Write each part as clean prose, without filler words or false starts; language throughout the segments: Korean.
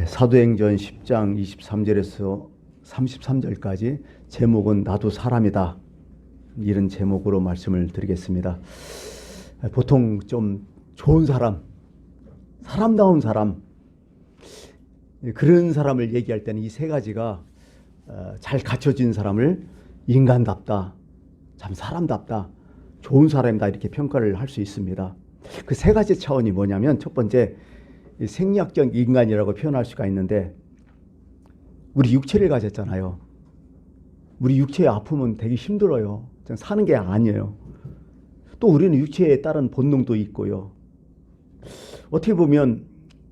사도행전 10장 23절에서 33절까지 제목은 나도 사람이다, 이런 제목으로 말씀을 드리겠습니다. 보통 좀 좋은 사람, 사람다운 사람, 그런 사람을 얘기할 때는 이 세 가지가 잘 갖춰진 사람을 인간답다, 참 사람답다, 좋은 사람이다, 이렇게 평가를 할 수 있습니다. 그 세 가지 차원이 뭐냐면, 첫 번째, 생리학적 인간이라고 표현할 수가 있는데, 우리 육체를 가졌잖아요. 우리 육체의 아픔은 되게 힘들어요. 사는 게 아니에요. 또 우리는 육체에 따른 본능도 있고요. 어떻게 보면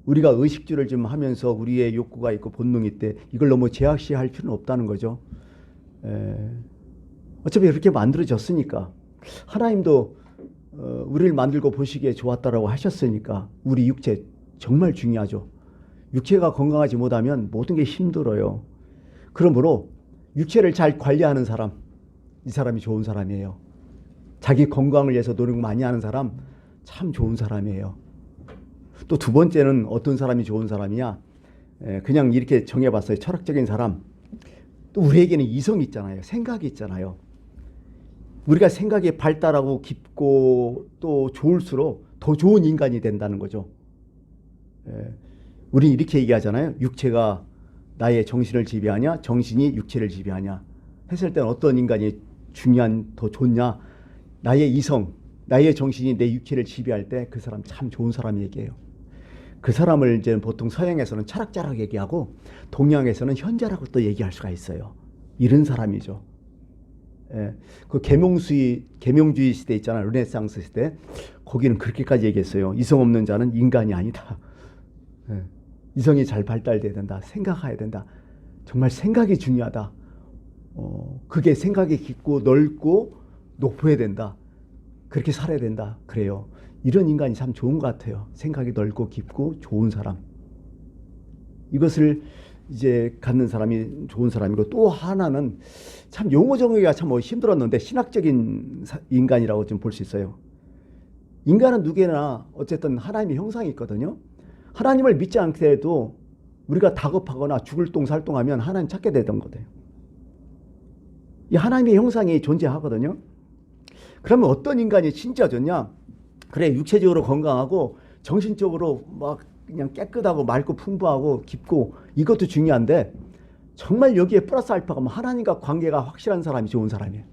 우리가 의식주를 좀 하면서 우리의 욕구가 있고 본능이 있대, 이걸 너무 제약시할 필요는 없다는 거죠. 어차피 그렇게 만들어졌으니까, 하나님도 우리를 만들고 보시기에 좋았다라고 하셨으니까 우리 육체 정말 중요하죠. 육체가 건강하지 못하면 모든 게 힘들어요. 그러므로 육체를 잘 관리하는 사람, 이 사람이 좋은 사람이에요. 자기 건강을 위해서 노력 많이 하는 사람, 참 좋은 사람이에요. 또 두 번째는 어떤 사람이 좋은 사람이냐, 그냥 이렇게 정해봤어요. 철학적인 사람. 또 우리에게는 이성이 있잖아요. 생각이 있잖아요. 우리가 생각이 발달하고 깊고 또 좋을수록 더 좋은 인간이 된다는 거죠. 우리 이렇게 얘기하잖아요. 육체가 나의 정신을 지배하냐, 정신이 육체를 지배하냐 했을 때는 어떤 인간이 더 좋냐? 나의 이성, 나의 정신이 내 육체를 지배할 때 그 사람 참 좋은 사람 얘기예요. 그 사람을 이제 보통 서양에서는 철학자라고 얘기하고, 동양에서는 현자라고 또 얘기할 수가 있어요. 이런 사람이죠. 그 계명주의 시대 있잖아요. 르네상스 시대. 거기는 그렇게까지 얘기했어요. 이성 없는 자는 인간이 아니다. 이성이 잘 발달돼야 된다. 생각해야 된다. 정말 생각이 중요하다. 그게 생각이 깊고 넓고 높아야 된다. 그렇게 살아야 된다. 그래요. 이런 인간이 참 좋은 것 같아요. 생각이 넓고 깊고 좋은 사람. 이것을 이제 갖는 사람이 좋은 사람이고, 또 하나는 참 용어 정의가 참 힘들었는데 신학적인 인간이라고 좀 볼 수 있어요. 인간은 누구나 어쨌든 하나님의 형상이 있거든요. 하나님을 믿지 않게도 우리가 다급하거나 죽을 똥살똥하면 하나님 찾게 되던 거예요. 이 하나님의 형상이 존재하거든요. 그러면 어떤 인간이 진짜 좋냐? 그래, 육체적으로 건강하고 정신적으로 막 그냥 깨끗하고 맑고 풍부하고 깊고, 이것도 중요한데 정말 여기에 플러스 알파가 하나님과 관계가 확실한 사람이 좋은 사람이에요.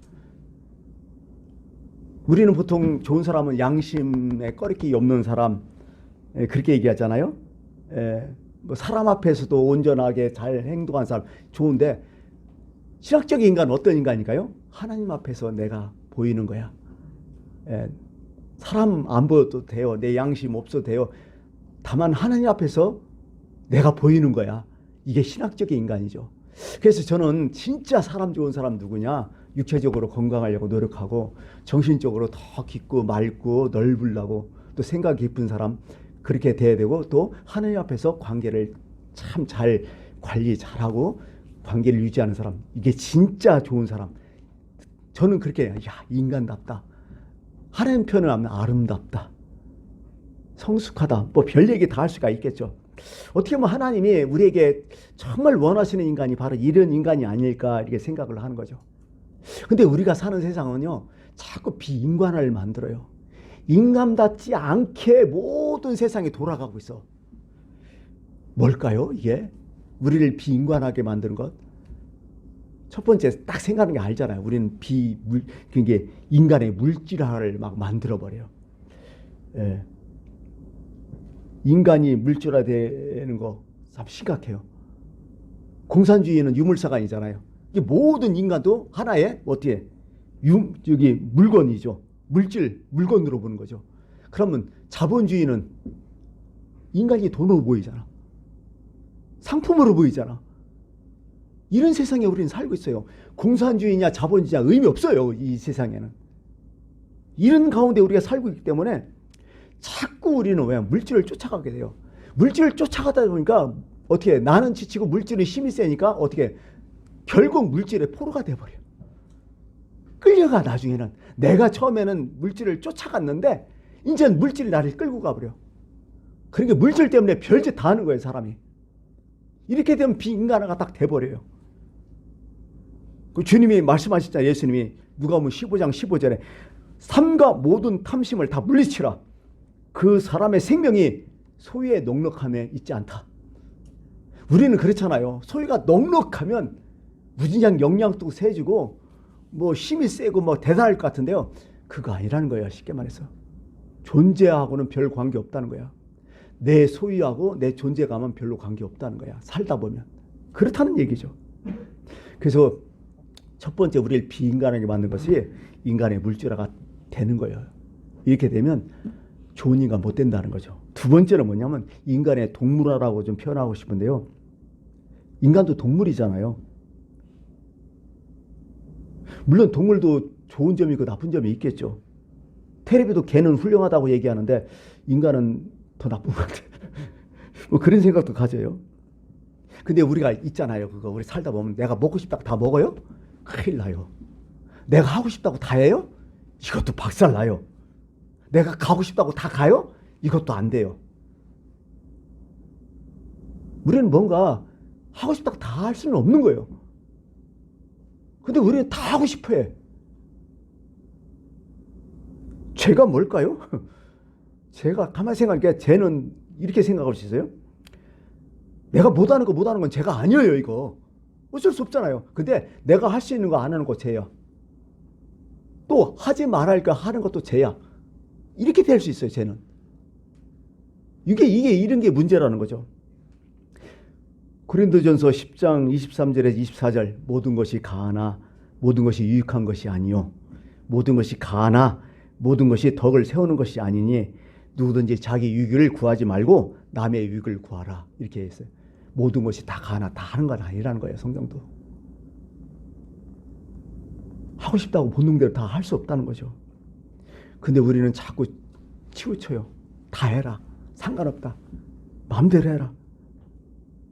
우리는 보통 좋은 사람은 양심에 꺼리낌이 없는 사람, 그렇게 얘기하잖아요. 뭐 사람 앞에서도 온전하게 잘 행동한 사람 좋은데, 신학적인 인간은 어떤 인간일까요? 하나님 앞에서 내가 보이는 거야. 사람 안 보여도 돼요. 내 양심 없어도 돼요. 다만 하나님 앞에서 내가 보이는 거야. 이게 신학적인 인간이죠. 그래서 저는 진짜 사람 좋은 사람 누구냐? 육체적으로 건강하려고 노력하고 정신적으로 더 깊고 맑고 넓으려고 또 생각 깊은 사람, 그렇게 돼야 되고, 또 하나님 앞에서 관계를 참 잘 관리 잘하고 관계를 유지하는 사람, 이게 진짜 좋은 사람. 저는 그렇게, 야, 인간답다, 하나님 표현을 하면 아름답다, 성숙하다, 뭐 별 얘기 다 할 수가 있겠죠. 어떻게 보면 하나님이 우리에게 정말 원하시는 인간이 바로 이런 인간이 아닐까, 이렇게 생각을 하는 거죠. 근데 우리가 사는 세상은요, 자꾸 비인간을 만들어요. 인간답지 않게 모든 세상이 돌아가고 있어. 뭘까요, 이게? 우리를 비인간하게 만드는 것? 첫 번째, 딱 생각하는 게 알잖아요. 우리는 그게 인간의 물질화를 막 만들어버려요. 인간이 물질화되는 거 참 심각해요. 공산주의는 유물사관이잖아요. 이 모든 인간도 하나의 어떻게 여기 물건이죠. 물건으로 보는 거죠. 그러면 자본주의는 인간이 돈으로 보이잖아. 상품으로 보이잖아. 이런 세상에 우리는 살고 있어요. 공산주의냐 자본주의냐 의미 없어요. 이 세상에는. 이런 가운데 우리가 살고 있기 때문에 자꾸 우리는 왜 물질을 쫓아가게 돼요. 물질을 쫓아가다 보니까 어떻게, 나는 지치고 물질은 힘이 세니까 어떻게, 결국 물질의 포로가 돼버려요. 끌려가. 나중에는 내가 처음에는 물질을 쫓아갔는데 이제는 물질이 나를 끌고 가버려. 그러니까 물질 때문에 별짓 다 하는 거예요, 사람이. 이렇게 되면 비인간화가 딱 돼버려요. 그 주님이 말씀하셨잖아요. 예수님이 누가복음 15장 15절에 삼가 모든 탐심을 다 물리치라. 그 사람의 생명이 소유의 넉넉함에 있지 않다. 우리는 그렇잖아요. 소유가 넉넉하면 무진장 영양도 세지고 뭐 힘이 세고 뭐 대단할 것 같은데요. 그거 아니라는 거예요. 쉽게 말해서. 존재하고는 별 관계 없다는 거야. 내 소유하고 내 존재감은 별로 관계 없다는 거야. 살다 보면. 그렇다는 얘기죠. 그래서 첫 번째 우리를 비인간하게 만든 것이 인간의 물질화가 되는 거예요. 이렇게 되면 좋은 인간 못 된다는 거죠. 두 번째는 뭐냐면 인간의 동물화라고 좀 표현하고 싶은데요. 인간도 동물이잖아요. 물론 동물도 좋은 점이 있고 나쁜 점이 있겠죠. 테레비도 개는 훌륭하다고 얘기하는데 인간은 더 나쁜 것 같아요. 뭐 그런 생각도 가져요. 근데 우리가 있잖아요. 그거 우리 살다 보면 내가 먹고 싶다고 다 먹어요? 큰일 나요. 내가 하고 싶다고 다 해요? 이것도 박살 나요. 내가 가고 싶다고 다 가요? 이것도 안 돼요. 우리는 뭔가 하고 싶다고 다 할 수는 없는 거예요. 근데 우리는 다 하고 싶어 해. 죄가 뭘까요? 제가 가만히 생각하니까 죄는 이렇게 생각할 수 있어요. 내가 못하는 건 죄가 아니에요. 이거 어쩔 수 없잖아요. 근데 내가 할 수 있는 거 안 하는 거 죄야. 또 하지 말할 거 하는 것도 죄야. 이렇게 될 수 있어요. 죄는. 이게 이런 게 문제라는 거죠. 고린도전서 10장 23절에서 24절 모든 것이 가하나 모든 것이 유익한 것이 아니요 모든 것이 가하나 모든 것이 덕을 세우는 것이 아니니 누구든지 자기 유익을 구하지 말고 남의 유익을 구하라. 이렇게 했어요. 모든 것이 다 가하나 다 하는 건 아니라는 거예요. 성경도. 하고 싶다고 본능대로 다 할 수 없다는 거죠. 근데 우리는 자꾸 치우쳐요. 다 해라. 상관없다. 마음대로 해라.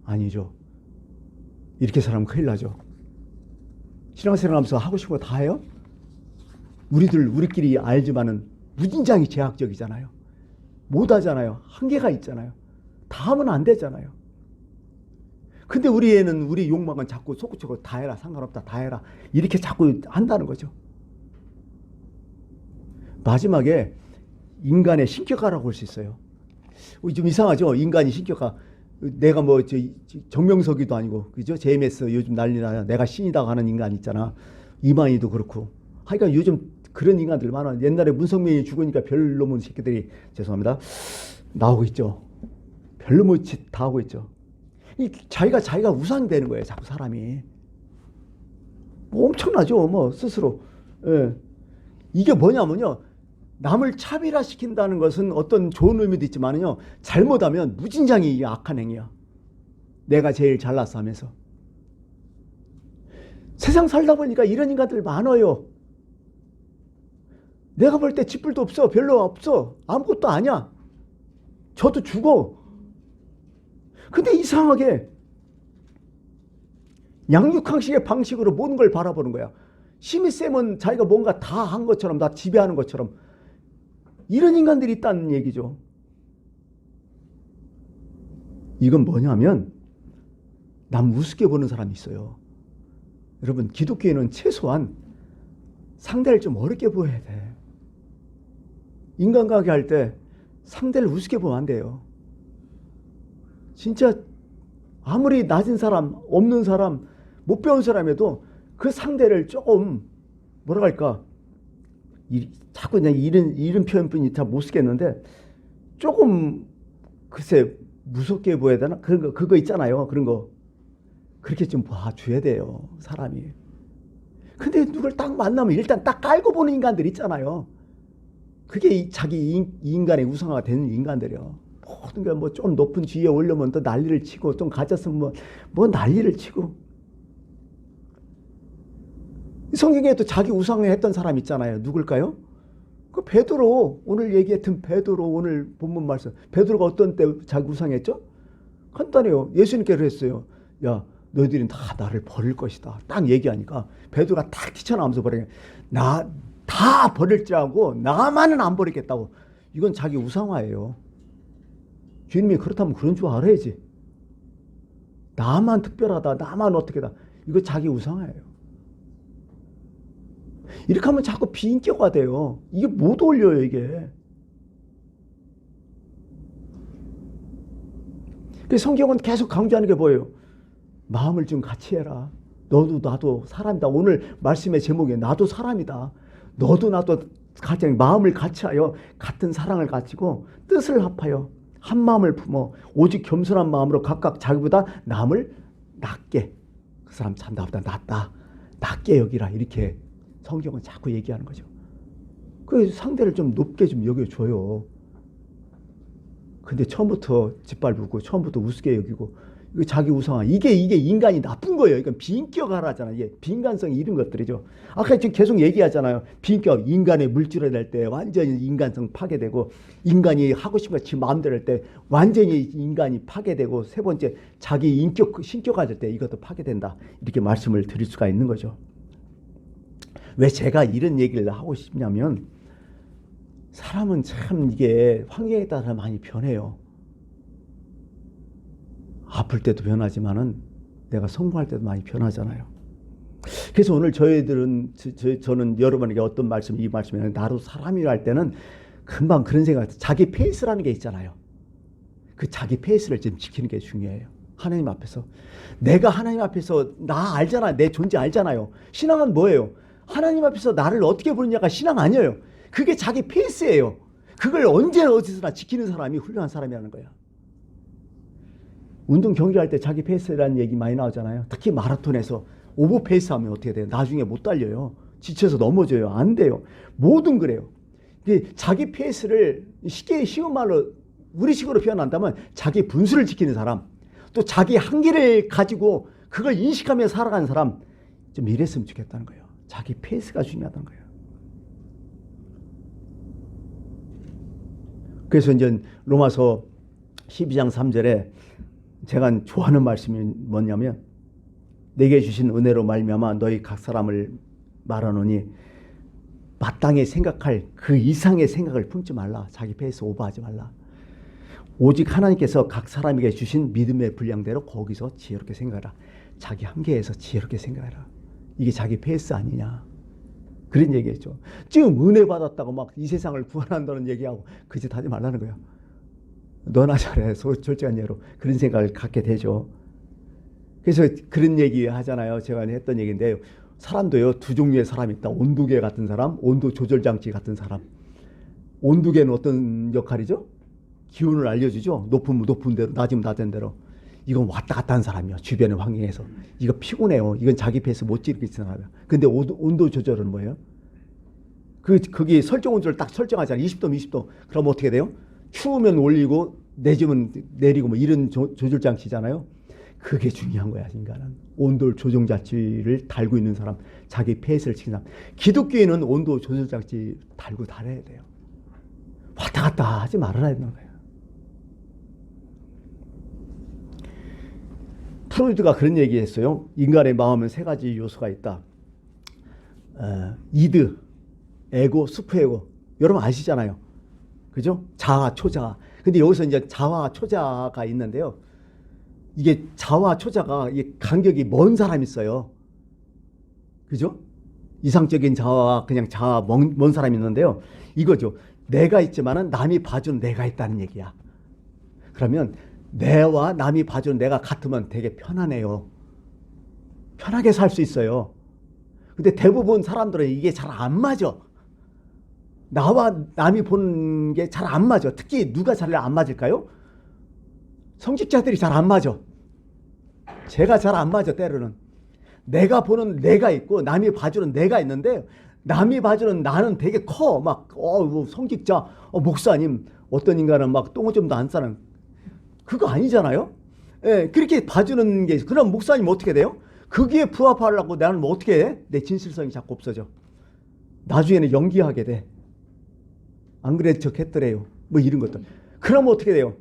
아니죠. 이렇게 살면 큰일 나죠. 신앙생활 하면서 하고 싶은 거 다 해요? 우리끼리 알지만은 무진장이 제약적이잖아요. 못 하잖아요. 한계가 있잖아요. 다 하면 안 되잖아요. 근데 우리 애는 우리 욕망은 자꾸 솟구치고 다 해라. 상관없다. 다 해라. 이렇게 자꾸 한다는 거죠. 마지막에 인간의 신격화라고 할 수 있어요. 좀 이상하죠? 인간이 신격화. 내가 뭐 정명석이도 아니고 그죠? JMS 요즘 난리나요. 내가 신이다 하는 인간 있잖아. 이만희도 그렇고. 하여간 요즘 그런 인간들 많아. 옛날에 문성민이 죽으니까 별놈의 새끼들이 죄송합니다. 나오고 있죠. 별놈의 짓 다 하고 있죠. 자기가 우상되는 거예요. 자꾸 사람이. 뭐 엄청나죠. 뭐 스스로. 예. 이게 뭐냐면요. 남을 차별화시킨다는 것은 어떤 좋은 의미도 있지만요. 잘못하면 무진장이 악한 행위야. 내가 제일 잘났어 하면서. 세상 살다 보니까 이런 인간들 많아요. 내가 볼 때 쥐뿔도 없어. 별로 없어. 아무것도 아니야. 저도 죽어. 근데 이상하게 양육항식의 방식으로 모든 걸 바라보는 거야. 힘이 세면 자기가 뭔가 다 한 것처럼 다 지배하는 것처럼 이런 인간들이 있다는 얘기죠. 이건 뭐냐면 남 우습게 보는 사람이 있어요. 여러분 기독교에는 최소한 상대를 좀 어렵게 보여야 돼. 인간관계 할 때 상대를 우습게 보면 안 돼요. 진짜 아무리 낮은 사람, 없는 사람, 못 배운 사람에도 그 상대를 조금 뭐라 할까 자꾸 그냥 이런 표현뿐이 잘 못 쓰겠는데 조금 글쎄 무섭게 보여야 되나? 그거 있잖아요. 그런 거 그렇게 좀 봐줘야 돼요. 사람이. 근데 누굴 딱 만나면 일단 딱 깔고 보는 인간들 있잖아요. 그게 자기 인간의 우상화가 되는 인간들이요. 모든 게 뭐 좀 높은 지위에 올려면 또 난리를 치고 좀 가졌으면 뭐 난리를 치고. 성경에 또 자기 우상화 했던 사람 있잖아요. 누굴까요? 그 베드로. 오늘 얘기했던 베드로. 오늘 본문 말씀. 베드로가 어떤 때 자기 우상했죠? 간단해요. 예수님께서 했어요. 야 너희들은 다 나를 버릴 것이다. 딱 얘기하니까 베드로가 딱 뛰쳐나오면서 버리게. 나 다 버릴지라고 나만은 안 버리겠다고. 이건 자기 우상화예요. 주님이 그렇다면 그런 줄 알아야지. 나만 특별하다, 나만 어떻게다. 이거 자기 우상화예요. 이렇게 하면 자꾸 비인격화 돼요. 이게 못 어울려요, 이게. 그래서 성경은 계속 강조하는 게 뭐예요? 마음을 좀 같이 해라. 너도 나도 사람이다. 오늘 말씀의 제목이 나도 사람이다. 너도 나도 가장 마음을 같이 하여 같은 사랑을 가지고 뜻을 합하여 한 마음을 품어 오직 겸손한 마음으로 각각 자기보다 남을 낮게, 그 사람 참 나보다 낫다, 낮게 여기라. 이렇게 성경은 자꾸 얘기하는 거죠. 그 상대를 좀 높게 좀 여겨줘요. 근데 처음부터 짓밟고 처음부터 우습게 여기고 이거 자기 우상화, 이게 인간이 나쁜 거예요. 이건 비인격화라잖아요. 이게 비인간성이 이런 것들이죠. 아까 지금 계속 얘기하잖아요. 비인격, 인간의 물질을 낼 때 완전히 인간성 파괴되고, 인간이 하고 싶은 거 지 마음대로 할 때 완전히 인간이 파괴되고, 세 번째 자기 인격 신격화될 때 이것도 파괴된다. 이렇게 말씀을 드릴 수가 있는 거죠. 왜 제가 이런 얘기를 하고 싶냐면, 사람은 참 이게 환경에 따라 많이 변해요. 아플 때도 변하지만은 내가 성공할 때도 많이 변하잖아요. 그래서 오늘 저희들은 저는 여러분에게 어떤 말씀, 이 말씀에 나로 사람이라 할 때는 금방 그런 생각, 자기 페이스라는 게 있잖아요. 그 자기 페이스를 좀 지키는 게 중요해요. 하나님 앞에서 내가 하나님 앞에서 나 알잖아요. 내 존재 알잖아요. 신앙은 뭐예요? 하나님 앞에서 나를 어떻게 보느냐가 신앙 아니에요. 그게 자기 페이스예요. 그걸 언제 어디서나 지키는 사람이 훌륭한 사람이라는 거야. 운동 경기할 때 자기 페이스라는 얘기 많이 나오잖아요. 특히 마라톤에서 오버 페이스 하면 어떻게 돼요? 나중에 못 달려요. 지쳐서 넘어져요. 안 돼요. 뭐든 그래요. 자기 페이스를 쉽게 쉬운 말로 우리식으로 표현한다면 자기 분수를 지키는 사람, 또 자기 한계를 가지고 그걸 인식하며 살아가는 사람, 좀 이랬으면 좋겠다는 거예요. 자기 페이스가 중요하다는 거예요. 그래서 이제 로마서 12장 3절에 제가 좋아하는 말씀이 뭐냐면, 내게 주신 은혜로 말미암아 너희 각 사람을 말하노니 마땅히 생각할 그 이상의 생각을 품지 말라. 자기 페이스 오버하지 말라. 오직 하나님께서 각 사람에게 주신 믿음의 분량대로 거기서 지혜롭게 생각하라. 자기 한계에서 지혜롭게 생각하라. 이게 자기 페이스 아니냐, 그런 얘기했죠. 지금 은혜 받았다고 막 이 세상을 구원한다는 얘기하고 그 짓 하지 말라는 거야. 너나 잘해. 솔직한 예로 그런 생각을 갖게 되죠. 그래서 그런 얘기 하잖아요. 제가 했던 얘기인데요. 사람도요, 두 종류의 사람이 있다. 온도계 같은 사람, 온도 조절 장치 같은 사람. 온도계는 어떤 역할이죠? 기온을 알려주죠. 높으면 높은 대로, 낮으면 낮은 대로. 이건 왔다 갔다 하는 사람이요. 주변의 환경에서. 이거 피곤해요. 이건 자기 페이스 못 지키는 사람이야. 근데 온도 조절은 뭐예요? 거기 설정 온도를 딱 설정하잖아요. 20도, 20도. 그럼 어떻게 돼요? 추우면 올리고 내지면 내리고 뭐 이런 조절 장치잖아요. 그게 중요한 거야. 인간은 온도 조정 장치를 달고 있는 사람, 자기 페이스를 지키는 사람. 기독교인은 온도 조절 장치 달고 다녀야 돼요. 왔다 갔다 하지 말아야 되는 거예요. 프로이드가 그런 얘기했어요. 인간의 마음은 세 가지 요소가 있다. 이드, 에고, 수프에고. 여러분 아시잖아요. 그죠? 자아, 초자아. 근데 여기서 이제 자아, 초자아가 있는데요. 이게 자아, 초자가 이게 간격이 먼 사람이 있어요. 그죠? 이상적인 자아와 그냥 자아 먼 사람이 있는데요. 이거죠. 내가 있지만은 남이 봐주는 내가 있다는 얘기야. 그러면 내와 남이 봐주는 내가 같으면 되게 편하네요. 편하게 살 수 있어요. 근데 대부분 사람들은 이게 잘 안 맞아. 나와 남이 보는 게 잘 안 맞아. 특히 누가 잘 안 맞을까요? 성직자들이 잘 안 맞아. 제가 잘 안 맞아. 때로는 내가 보는 내가 있고 남이 봐주는 내가 있는데, 남이 봐주는 나는 되게 커. 막 성직자, 목사님, 어떤 인간은 막 똥오줌도 안 싸는, 그거 아니잖아요. 예, 그렇게 봐주는 게. 그럼 목사님 어떻게 돼요? 거기에 부합하려고 나는 뭐 어떻게 해? 내 진실성이 자꾸 없어져. 나중에는 연기하게 돼. 안 그래도 저 했더래요. 뭐 이런 것들. 그럼 어떻게 돼요?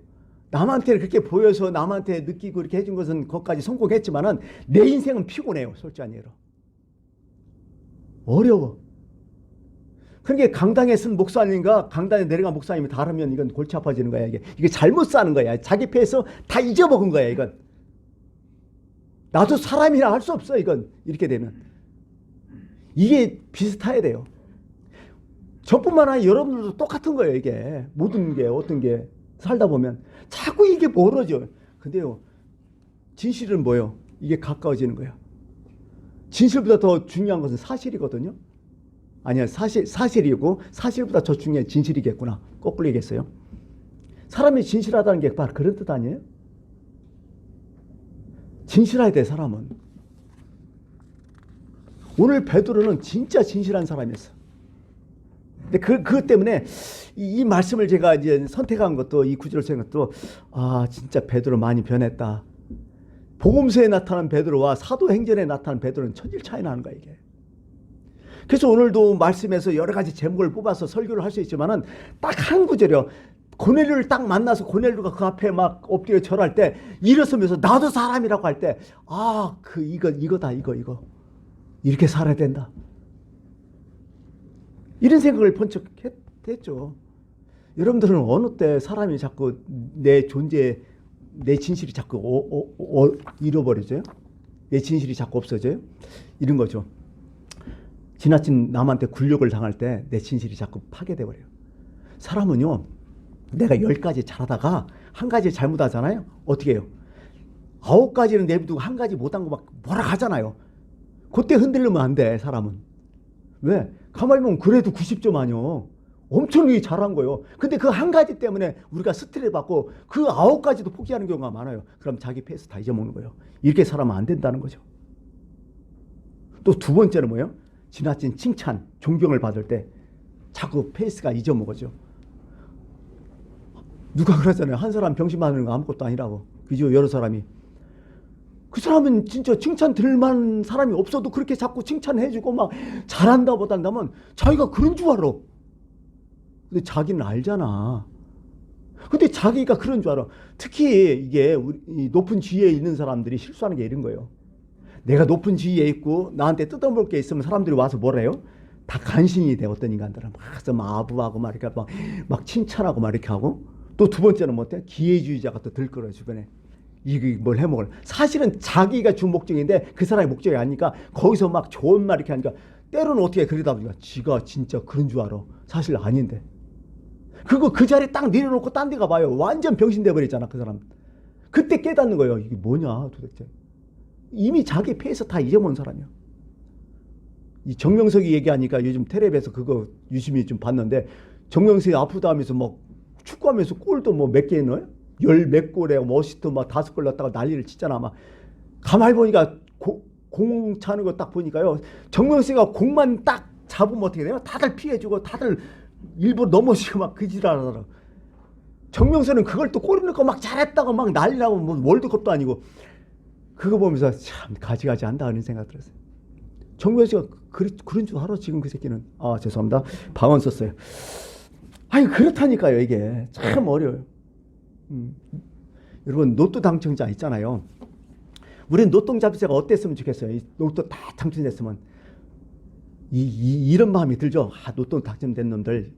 남한테 그렇게 보여서 남한테 느끼고 이렇게 해준 것은 거기까지 성공했지만은 내 인생은 피곤해요. 솔직한 예로. 어려워. 그러니까 강당에 쓴 목사님과 강당에 내려간 목사님이 다르면 이건 골치 아파지는 거야. 이게 잘못 사는 거야. 자기 패에서 다 잊어먹은 거야. 이건. 나도 사람이라 할 수 없어. 이건 이렇게 되면 이게 비슷해야 돼요. 저뿐만 아니라 여러분들도 똑같은 거예요. 이게 모든 게 어떤 게 살다 보면 자꾸 이게 멀어져. 근데요, 진실은 뭐예요? 이게 가까워지는 거야. 진실보다 더 중요한 것은 사실이거든요. 아니야, 사실이고 사실보다 더 중요한 진실이겠구나. 거꾸로 얘기했어요. 사람이 진실하다는 게 바로 그런 뜻 아니에요? 진실해야 돼, 사람은. 오늘 베드로는 진짜 진실한 사람이었어. 근데 그것 때문에 이 말씀을 제가 이제 선택한 것도, 이 구절을 선택한 것도, 진짜 베드로 많이 변했다. 복음서에 나타난 베드로와 사도행전에 나타난 베드로는 천질 차이 나는 거야, 이게. 그래서 오늘도 말씀에서 여러 가지 제목을 뽑아서 설교를 할 수 있지만은 딱 한 구절이요. 고넬료를 딱 만나서 고넬료가 그 앞에 막 엎드려 절할 때 일어서면서 나도 사람이라고 할 때, 이거다. 이렇게 살아야 된다. 이런 생각을 번쩍 했죠. 여러분들은 어느 때 사람이 자꾸 내 존재, 내 진실이 자꾸 잃어버려져요? 내 진실이 자꾸 없어져요? 이런 거죠. 지나친 남한테 굴욕을 당할 때 내 진실이 자꾸 파괴돼 버려요. 사람은요, 내가 10가지 잘하다가 한 가지 잘못하잖아요. 어떻게 해요? 9가지는 내비두고 한 가지 못한 거 막 뭐라 하잖아요. 그때 흔들리면 안 돼, 사람은. 왜? 가만히 보면 그래도 90점 아니요. 엄청나게 잘한 거예요. 근데 그 한 가지 때문에 우리가 스트레스 받고 그 9가지도 포기하는 경우가 많아요. 그럼 자기 페이스 다 잊어먹는 거예요. 이렇게 살아면 안 된다는 거죠. 또 두 번째는 뭐예요? 지나친 칭찬, 존경을 받을 때 자꾸 페이스가 잊어먹어져. 누가 그러잖아요. 한 사람 병신 많은 거 아무것도 아니라고. 그죠? 여러 사람이. 그 사람은 진짜 칭찬 들만한 사람이 없어도 그렇게 자꾸 칭찬해주고 막 잘한다 못한다면 자기가 그런 줄 알아. 근데 자기는 알잖아. 근데 자기가 그런 줄 알아. 특히 이게 우리 높은 지위에 있는 사람들이 실수하는 게 이런 거예요. 내가 높은 지위에 있고 나한테 뜯어볼 게 있으면 사람들이 와서 뭐래요? 다 간신이 돼. 어떤 인간들은 막 아부하고 막 이렇게 막 칭찬하고 막 이렇게 하고. 또 두 번째는 뭐 어때? 기회주의자가 또 들끓어요, 주변에. 이게 뭘 해먹을. 사실은 자기가 주 목적인데 그 사람의 목적이 아니니까 거기서 막 좋은 말 이렇게 하니까 때로는 어떻게 그러다 보니까 지가 진짜 그런 줄 알아. 사실 아닌데. 그 자리에 딱 내려놓고 딴 데 가봐요. 완전 병신 돼버렸잖아, 그 사람. 그때 깨닫는 거예요. 이게 뭐냐, 도대체. 이미 자기 페이스 다 잊어먹은 사람이야. 이 정명석이 얘기하니까 요즘 텔레비에서 그거 유심히 좀 봤는데, 정명석이 아프다 하면서 막 축구하면서 골도 뭐 몇 개 넣어요? 10몇 골에 머시트 막 5골 넣었다가 난리를 치잖아. 막 가만히 보니까 공 차는 거 딱 보니까요, 정명석이가 공만 딱 잡으면 어떻게 돼요? 다들 피해주고 다들 일부러 넘어지고 막 그지랄하더라고. 정명석은 그걸 또 골 넣고 막 잘했다고 막 난리나고 뭐 월드컵도 아니고. 그거 보면서 참 가지가지 한다 하는 생각 들었어요. 정명석이가 그런 줄 알아 지금 그 새끼는. 죄송합니다. 방언 썼어요. 아니 그렇다니까요. 이게 참 어려워요. 여러분 로또 당첨자 있잖아요. 우리는 로또 당첨자가 어땠으면 좋겠어요. 이 로또 다 당첨됐으면 이런 마음이 들죠. 로또 당첨된 놈들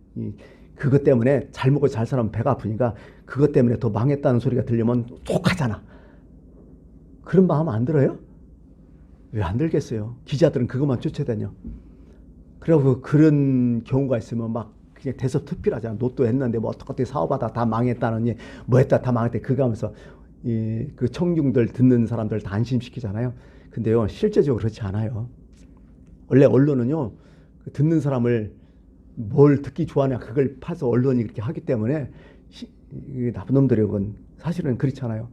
그것 때문에 잘 먹고 잘 살면 배가 아프니까 그것 때문에 더 망했다는 소리가 들리면 족하잖아. 그런 마음 안 들어요? 왜 안 들겠어요? 기자들은 그것만 쫓아다녀. 그리고 그런 경우가 있으면 막 그냥 대서특필하잖아. 로또 했는데 뭐 어떻게 사업하다 다 망했다느니 뭐 했다 다 망했대. 그거 하면서 그 청중들 듣는 사람들 다 안심시키잖아요. 근데요, 실제적으로 그렇지 않아요. 원래 언론은요, 듣는 사람을 뭘 듣기 좋아하냐 그걸 파서 언론이 그렇게 하기 때문에 나쁜 놈들이건 사실은 그렇지 않아요.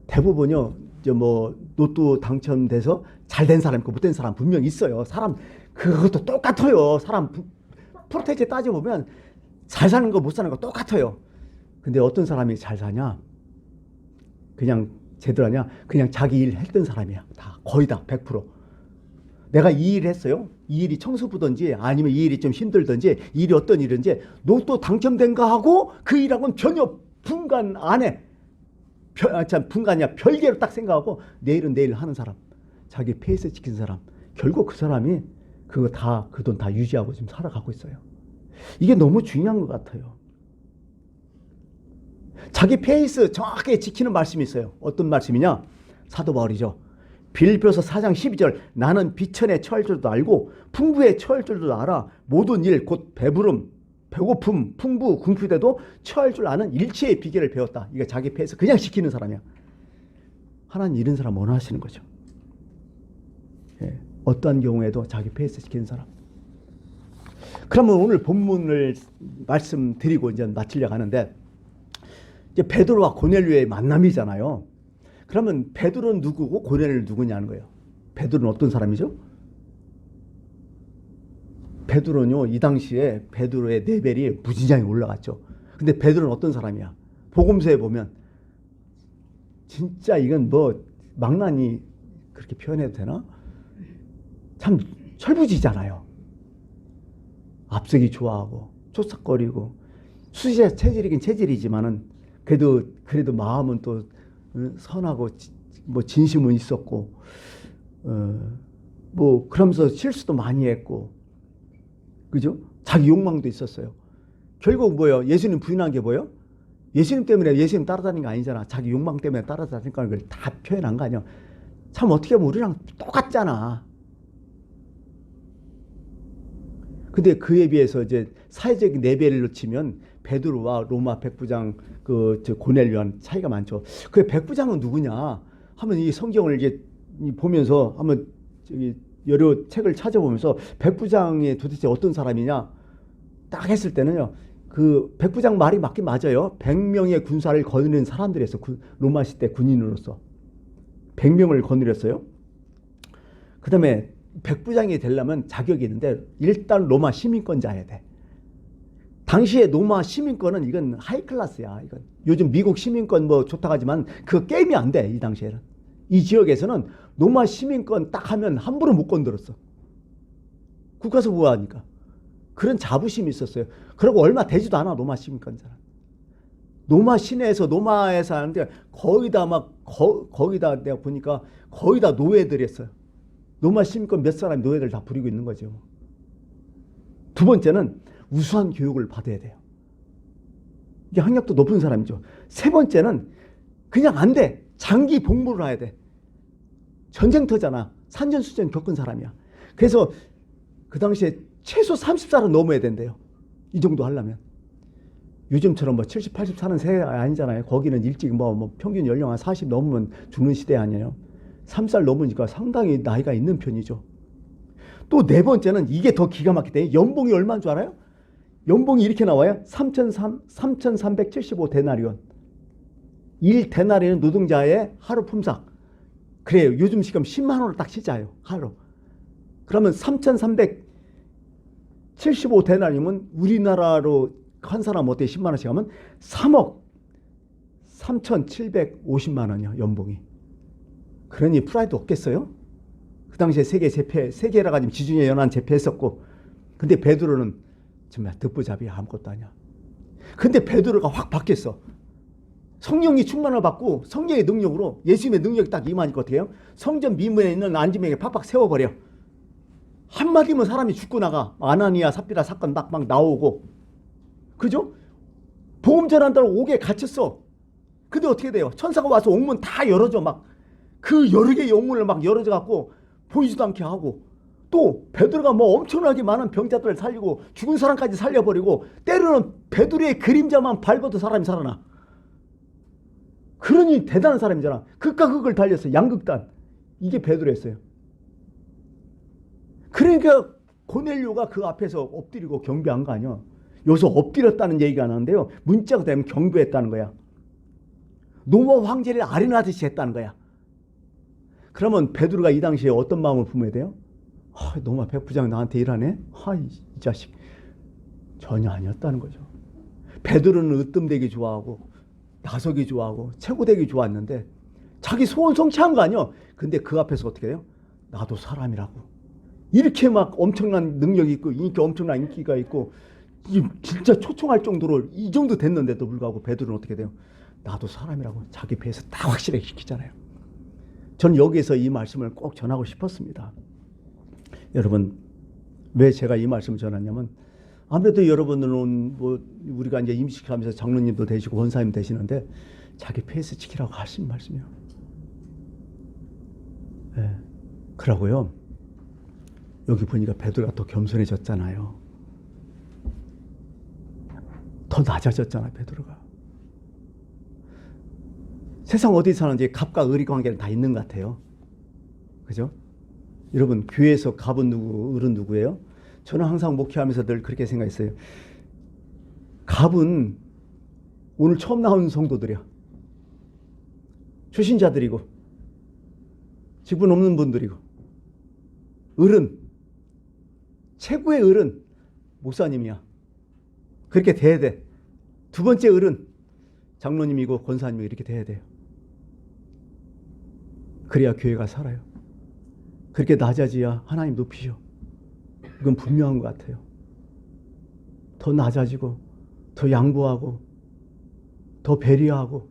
대부분요, 뭐 로또 당첨돼서 잘된 사람 있고 못된 사람 분명 있어요. 사람 그것도 똑같아요. 사람 프로테이지 따져보면 잘 사는 거 못 사는 거 똑같아요. 근데 어떤 사람이 잘 사냐? 그냥 제대로 하냐? 그냥 자기 일 했던 사람이야. 다 거의 다 100%. 내가 이 일 했어요. 이 일이 청소부든지 아니면 이 일이 좀 힘들든지 이 일이 어떤 일인지 로또 당첨된가 하고 그 일하고는 전혀 분간 안 해. 분간이야. 별개로 딱 생각하고 내일은 내일 하는 사람. 자기 페이스 지킨 사람. 결국 그 사람이 그 돈 다 유지하고 지금 살아가고 있어요. 이게 너무 중요한 것 같아요. 자기 페이스 정확하게 지키는 말씀이 있어요. 어떤 말씀이냐? 사도 바울이죠. 빌립보서 4장 12절 나는 비천에 처할 줄도 알고 풍부에 처할 줄도 알아. 모든 일 곧 배부름, 배고픔, 풍부, 궁핍에도 처할 줄 아는 일체의 비결을 배웠다. 이거 자기 패에서 그냥 시키는 사람이야. 하나님 이런 사람 원하시는 거죠. 예, 어떠한 경우에도 자기 패에서 시키는 사람. 그러면 오늘 본문을 말씀드리고 이제 마치려고 하는데, 이제 베드로와 고넬료의 만남이잖아요. 그러면 베드로는 누구고 고넬료는 누구냐는 거예요. 베드로는 어떤 사람이죠? 베드로는요, 이 당시에 베드로의 레벨이 무진장이 올라갔죠. 근데 베드로는 어떤 사람이야? 복음서에 보면 진짜 이건 뭐 망나니 그렇게 표현해도 되나? 참 철부지잖아요. 앞서기 좋아하고 쫓삭거리고 수시에 체질이긴 체질이지만은 그래도 마음은 또 선하고 뭐 진심은 있었고 뭐 그러면서 실수도 많이 했고, 그죠? 자기 욕망도 있었어요. 결국 뭐예요? 예수님 부인한 게 뭐예요? 예수님 때문에 예수님 따라다니는 게 아니잖아. 자기 욕망 때문에 따라다니니까 그걸 다 표현한 거 아니야. 참 어떻게 보면 우리랑 똑같잖아. 근데 그에 비해서 이제 사회적인 레벨로 치면 베드로와 로마 백부장 고넬료와는 차이가 많죠. 그 백부장은 누구냐 하면 이 성경을 이제 보면서 한번 여러 책을 찾아보면서 백부장이 도대체 어떤 사람이냐 딱 했을 때는요, 그 백부장 말이 맞긴 맞아요. 100명의 군사를 거느리는 사람들이었어. 로마 시대 군인으로서 100명을 거느렸어요. 그 다음에 백부장이 되려면 자격이 있는데 일단 로마 시민권자여야 돼. 당시에 로마 시민권은 이건 하이클래스야. 이건 요즘 미국 시민권 뭐 좋다고 하지만 그 게임이 안 돼. 이 당시에는. 이 지역에서는 로마 시민권 딱 하면 함부로 못 건드렸어. 국가서 뭐하니까. 그런 자부심이 있었어요. 그리고 얼마 되지도 않아, 로마 시민권자는. 로마 시내에서 로마에서 하는데 거의 다 내가 보니까 거의 다 노예들이었어요. 로마 시민권 몇 사람이 노예들 다 부리고 있는 거죠. 두 번째는 우수한 교육을 받아야 돼요. 이게 학력도 높은 사람이죠. 세 번째는 그냥 안 돼. 장기 복무를 해야 돼. 전쟁터잖아. 산전수전 겪은 사람이야. 그래서 그 당시에 최소 30살은 넘어야 된대요. 이 정도 하려면. 요즘처럼 뭐 70, 80 사는 세대가 아니잖아요. 거기는 일찍 뭐 평균 연령 한 40 넘으면 죽는 시대 아니에요. 3살 넘으니까 상당히 나이가 있는 편이죠. 또 네 번째는 이게 더 기가 막히대. 연봉이 얼마인 줄 알아요? 연봉이 이렇게 나와요. 3,375 데나리온. 1 데나리온 노동자의 하루 품삯. 그래요. 요즘 지금 10만 원을 딱 치자요. 하루. 그러면 3,375 데나리온이면 우리나라로 한 사람 어때 10만 원씩 하면 3억 3,750만 원이요. 연봉이. 그러니 프라이드 없겠어요? 그 당시에 세계라 가지고 지중해 연안 제패했었고, 근데 베드로는 정말 듣보잡이 아무것도 아니야. 근데 베드로가 확 바뀌었어. 성령이 충만을 받고 성령의 능력으로 예수님의 능력이 딱 임하니까 어떻게 해요? 성전 미문에 있는 안지명에 팍팍 세워버려. 한마디면 사람이 죽고 나가. 아나니아 삽비라 사건 막 나오고, 그죠? 복음 전한다고 옥에 갇혔어. 근데 어떻게 돼요? 천사가 와서 옥문 다 열어줘. 막 그 여러 개의 옥문을 막 열어줘 갖고 보이지도 않게 하고, 또 베드로가 뭐 엄청나게 많은 병자들을 살리고 죽은 사람까지 살려버리고, 때로는 베드로의 그림자만 밟아도 사람이 살아나. 그러니 대단한 사람이잖아. 극과 극을 달렸어. 양극단. 이게 베드로였어요. 그러니까 고넬료가 그 앞에서 엎드리고 경배한 거 아니야. 여기서 엎드렸다는 얘기가 나는데요, 문자가 되면 경배했다는 거야. 노마 황제를 아련하듯이 했다는 거야. 그러면 베드로가 이 당시에 어떤 마음을 품어야 돼요? 노마 백부장 나한테 일하네? 이 자식. 전혀 아니었다는 거죠. 베드로는 으뜸되기 좋아하고 나서기 좋아하고 최고되기 좋았는데 자기 소원 성취한 거 아니야. 근데 그 앞에서 어떻게 해요? 나도 사람이라고. 이렇게 막 엄청난 능력이 있고 이렇게 엄청난 인기가 있고 진짜 초청할 정도로 이 정도 됐는데도 불구하고 베드로는 어떻게 돼요? 나도 사람이라고 자기 배에서 다 확실하게 시키잖아요. 저는 여기에서 이 말씀을 꼭 전하고 싶었습니다. 여러분, 왜 제가 이 말씀을 전하냐면, 아무래도 여러분들은 뭐 우리가 이제 임식하면서 장로님도 되시고 원사님 되시는데 자기 페이스 지키라고 하신 말씀이에요. 예. 그러고요. 여기 보니까 베드로가 더 겸손해졌잖아요. 더 낮아졌잖아요, 베드로가. 세상 어디 사는지 갑과 을의 관계는 다 있는 것 같아요. 그죠? 여러분, 교회에서 갑은 누구, 을은 누구예요? 저는 항상 목회하면서 늘 그렇게 생각했어요. 갑은 오늘 처음 나온 성도들이야. 초신자들이고, 직분 없는 분들이고, 을은, 최고의 을은 목사님이야. 그렇게 돼야 돼. 두 번째 을은 장로님이고 권사님이고 이렇게 돼야 돼요. 그래야 교회가 살아요. 그렇게 낮아져야 하나님 높이셔. 이건 분명한 것 같아요. 더 낮아지고 더 양보하고 더 배려하고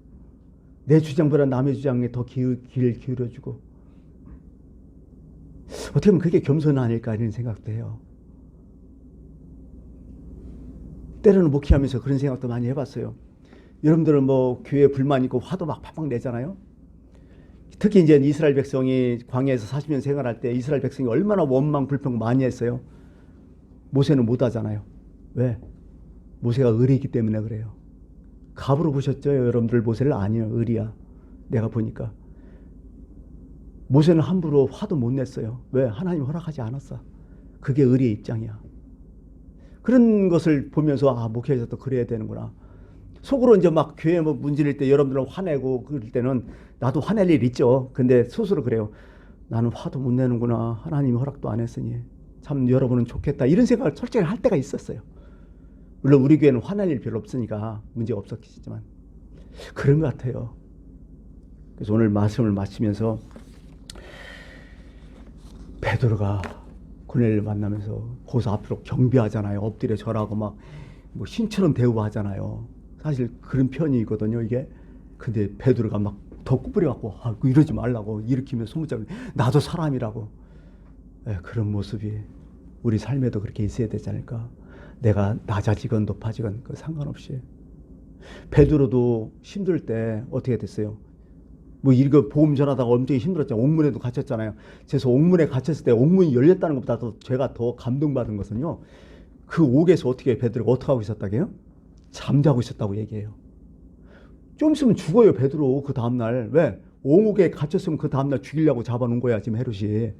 내 주장보다 남의 주장에 더 귀를 기울여주고 어떻게 보면 그게 겸손 아닐까 이런 생각도 해요. 때로는 목회하면서 그런 생각도 많이 해봤어요. 여러분들은 뭐 교회에 불만 있고 화도 막 팍팍 내잖아요. 특히 이제 이스라엘 백성이 광야에서 40년 생활할 때 이스라엘 백성이 얼마나 원망 불평 많이 했어요. 모세는 못 하잖아요. 왜? 모세가 을이기 때문에 그래요. 갑으로 보셨죠? 여러분들 모세를 아니요. 을이야. 내가 보니까. 모세는 함부로 화도 못 냈어요. 왜? 하나님 허락하지 않았어. 그게 을의 입장이야. 그런 것을 보면서 아, 목회에서도 그래야 되는구나. 속으로 이제 막 교회 뭐 문질릴 때 여러분들은 화내고 그럴 때는 나도 화낼 일 있죠. 근데 스스로 그래요. 나는 화도 못 내는구나. 하나님이 허락도 안 했으니. 참 여러분은 좋겠다. 이런 생각을 솔직히 할 때가 있었어요. 물론 우리 교회는 화낼 일 별로 없으니까 문제가 없었겠지만 그런 것 같아요. 그래서 오늘 말씀을 마치면서 베드로가 고넬료를 만나면서 거기서 앞으로 경배하잖아요. 엎드려 절하고 막 뭐 신처럼 대우하잖아요. 사실 그런 편이거든요, 이게. 근데 베드로가 막 더 뿌려갖고 아, 이러지 말라고 일으키면 소문자고 나도 사람이라고. 그런 모습이 우리 삶에도 그렇게 있어야 되지 않을까. 내가 낮아지건 높아지건 그 상관없이. 베드로도 힘들 때 어떻게 됐어요? 뭐 이거 복음 전하다가 엄청 힘들었잖아요. 옥문에도 갇혔잖아요. 그래서 옥문에 갇혔을 때 옥문이 열렸다는 것보다 제가 더 감동받은 것은요. 그 옥에서 어떻게 베드로가 어떻게 하고 있었다고요? 잠자고 있었다고 얘기해요. 좀 있으면 죽어요, 베드로. 그 다음날. 왜? 옥에 갇혔으면 그 다음날 죽이려고 잡아놓은 거야, 지금 헤롯이.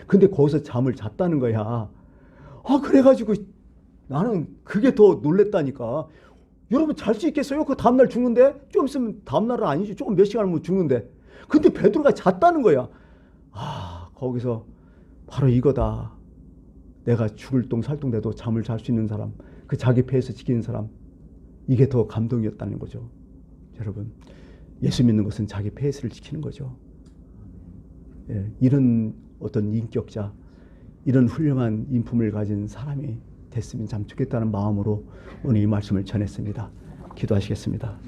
근데 거기서 잠을 잤다는 거야. 아, 그래가지고 나는 그게 더 놀랬다니까. 여러분 잘 수 있겠어요? 그 다음날 죽는데? 좀 있으면 다음날은 아니지. 조금 몇 시간 후면 죽는데. 근데 베드로가 잤다는 거야. 아, 거기서 바로 이거다. 내가 죽을 똥 살똥돼도 잠을 잘 수 있는 사람. 그 자기 배에서 지키는 사람. 이게 더 감동이었다는 거죠. 여러분, 예수 믿는 것은 자기 페이스를 지키는 거죠. 예, 이런 어떤 인격자, 이런 훌륭한 인품을 가진 사람이 됐으면 참 좋겠다는 마음으로 오늘 이 말씀을 전했습니다. 기도하시겠습니다.